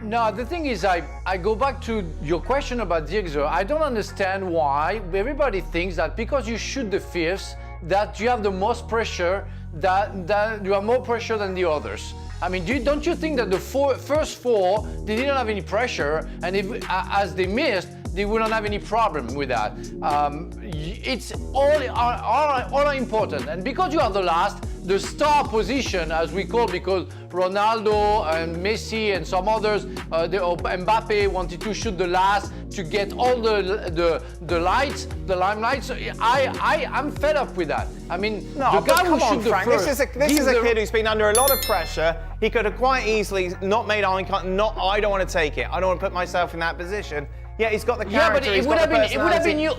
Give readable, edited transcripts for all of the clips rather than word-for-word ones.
No, the thing is, I go back to your question about Dirkzee. I don't understand why everybody thinks that because you shoot the fifth, that you have the most pressure, that you have more pressure than the others. I mean, don't you think that the first four, they didn't have any pressure, and if, as they missed, they wouldn't have any problem with that. It's all important, and because you are the last, the star position, as we call, because Ronaldo and Messi and some others, Mbappe wanted to shoot the last to get all the lights, the limelight. So I'm fed up with that. I mean, no, the guy come who on, shoot Frank. the first. This is a kid who's been under a lot of pressure. He could have quite easily not made eye contact. I don't want to take it. I don't want to put myself in that position. Yeah, he's got the character. Yeah, but it would have been you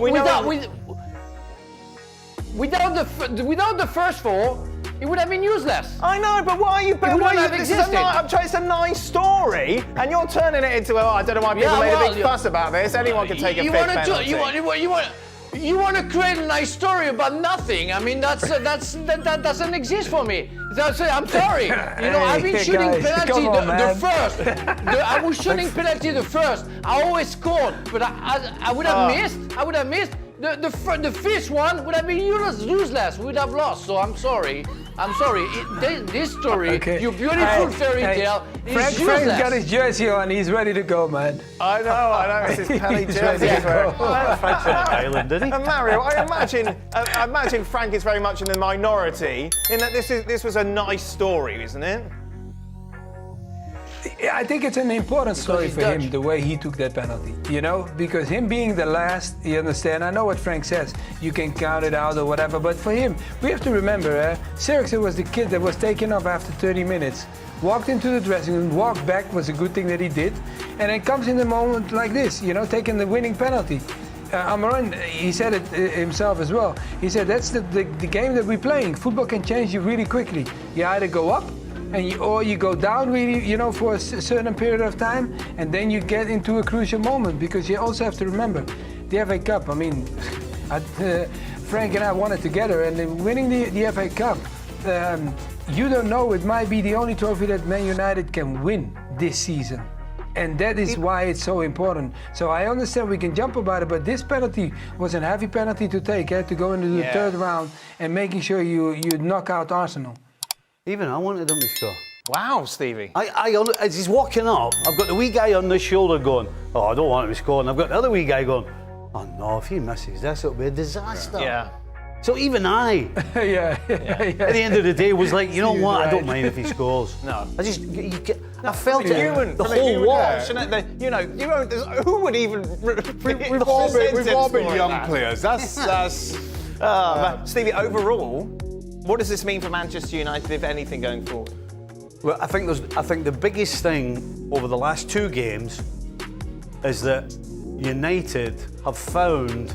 without the first four. It would have been useless. I know, but why are you? It's a nice story, and you're turning it into. I don't know why people made a big fuss about this. Anyone can take a fifth penalty. You want to create a nice story about nothing. I mean, that doesn't exist for me. I'm sorry. I've been shooting penalty the first. I was shooting penalty the first. I always scored, but I would have missed. I would have missed. The fifth one would have been useless. We would have lost. So I'm sorry. This story, your beautiful fairy tale, is useless. Frank's got his jersey on. He's ready to go, man. I know. It's his Pelé jersey. Frank's on an island, didn't he? And Mario, I imagine Frank is very much in the minority in that this was a nice story, isn't it? I think it's an important story for him, the way he took that penalty, because him being the last, you understand, I know what Frank says, you can count it out or whatever, but for him, we have to remember, Sirkzee was the kid that was taken off after 30 minutes, walked into the dressing room, walked back, was a good thing that he did, and it comes in a moment like this, taking the winning penalty. Amaran, he said it himself as well, he said that's the game that we're playing. Football can change you really quickly. You either go up, or you go down really, for a certain period of time, and then you get into a crucial moment, because you also have to remember the FA Cup. I mean, Frank and I won it together, and winning the FA Cup, you don't know, it might be the only trophy that Man United can win this season. And that is why it's so important. So I understand we can jump about it, but this penalty was a heavy penalty to take, to go into the third round and making sure you knock out Arsenal. Even I wanted him to score. Wow, Stevie. As he's walking up, I've got the wee guy on the shoulder going, I don't want him to score. And I've got the other wee guy going, oh no, if he misses this, it'll be a disaster. Yeah. So even I, at the end of the day, was like, what, right. I don't mind if he scores. No. I felt it, the whole watch. Who would even... We've all been young players. That's Stevie, overall, what does this mean for Manchester United, if anything, going forward? Well, I think the biggest thing over the last two games is that United have found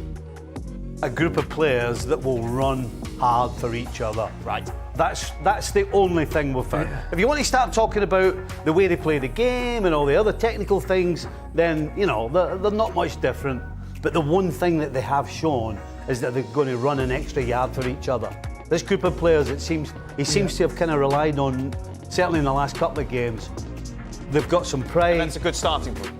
a group of players that will run hard for each other. Right. That's the only thing we've found. If you want to start talking about the way they play the game and all the other technical things, then they're not much different. But the one thing that they have shown is that they're going to run an extra yard for each other. This group of players, he seems to have kind of relied on, certainly in the last couple of games, they've got some pride. And that's a good starting point.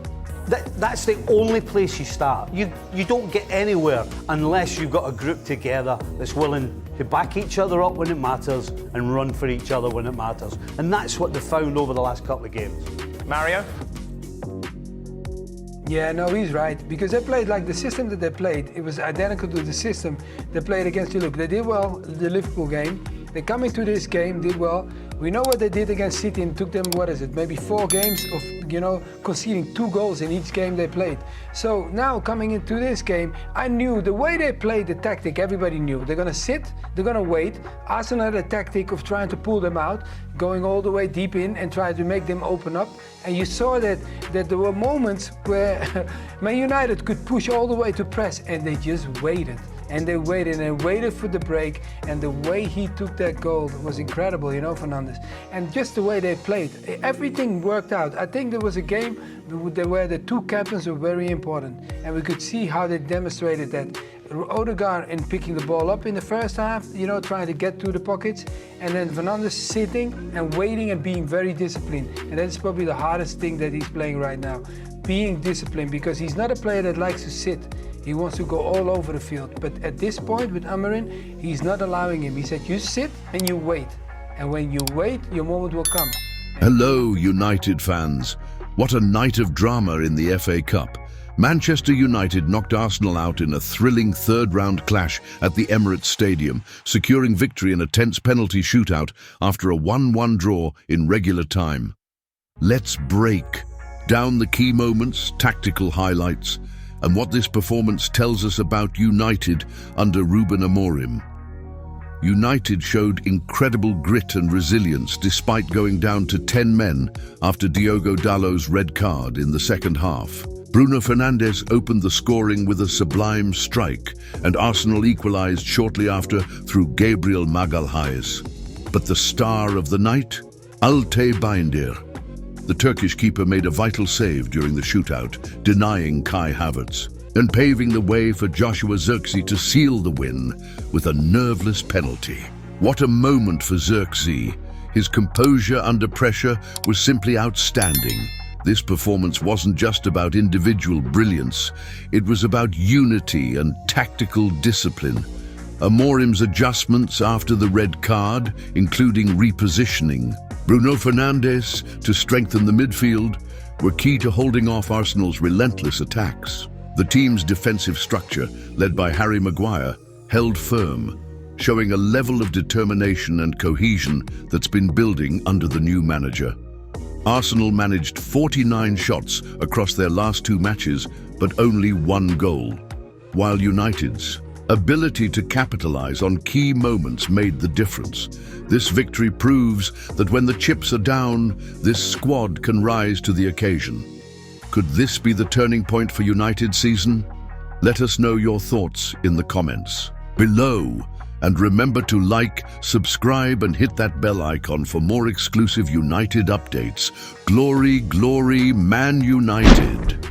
That's the only place you start. You don't get anywhere unless you've got a group together that's willing to back each other up when it matters and run for each other when it matters. And that's what they've found over the last couple of games. Mario? Yeah, no, he's right. Because they played like the system that they played, it was identical to the system they played against Look. They did well the Liverpool game. They come into this game, did well. We know what they did against City, and took them, maybe 4 games of, conceding 2 goals in each game they played. So now coming into this game, I knew the way they played the tactic, everybody knew. They're gonna sit, they're gonna wait. Arsenal had a tactic of trying to pull them out, going all the way deep in and try to make them open up. And you saw that there were moments where Man United could push all the way to press, and they just waited. And they waited for the break, and the way he took that goal was incredible, Fernandes. And just the way they played, everything worked out. I think there was a game where the 2 captains were very important, and we could see how they demonstrated that Odegaard in picking the ball up in the first half, you know, trying to get to the pockets, and then Fernandes sitting and waiting and being very disciplined. And that's probably the hardest thing that he's playing right now, being disciplined, because he's not a player that likes to sit. He wants to go all over the field. But at this point with Amorim, he's not allowing him. He said, you sit and you wait. And when you wait, your moment will come. Hello, United fans. What a night of drama in the FA Cup. Manchester United knocked Arsenal out in a thrilling third-round clash at the Emirates Stadium, securing victory in a tense penalty shootout after a 1-1 draw in regular time. Let's break down the key moments, tactical highlights, and what this performance tells us about United under Ruben Amorim. United showed incredible grit and resilience despite going down to 10 men after Diogo Dalot's red card in the second half. Bruno Fernandes opened the scoring with a sublime strike, and Arsenal equalized shortly after through Gabriel Magalhaes. But the star of the night? Altay Bayındır. The Turkish keeper made a vital save during the shootout, denying Kai Havertz, and paving the way for Joshua Zirkzee to seal the win with a nerveless penalty. What a moment for Zirkzee. His composure under pressure was simply outstanding. This performance wasn't just about individual brilliance, it was about unity and tactical discipline. Amorim's adjustments after the red card, including repositioning Bruno Fernandes to strengthen the midfield, were key to holding off Arsenal's relentless attacks. The team's defensive structure, led by Harry Maguire, held firm, showing a level of determination and cohesion that's been building under the new manager. Arsenal managed 49 shots across their last 2 matches, but only 1 goal, while United's ability to capitalize on key moments made the difference. This victory proves that when the chips are down, this squad can rise to the occasion. Could this be the turning point for United's season? Let us know your thoughts in the comments below. And remember to like, subscribe, and hit that bell icon for more exclusive United updates. Glory, glory, Man United!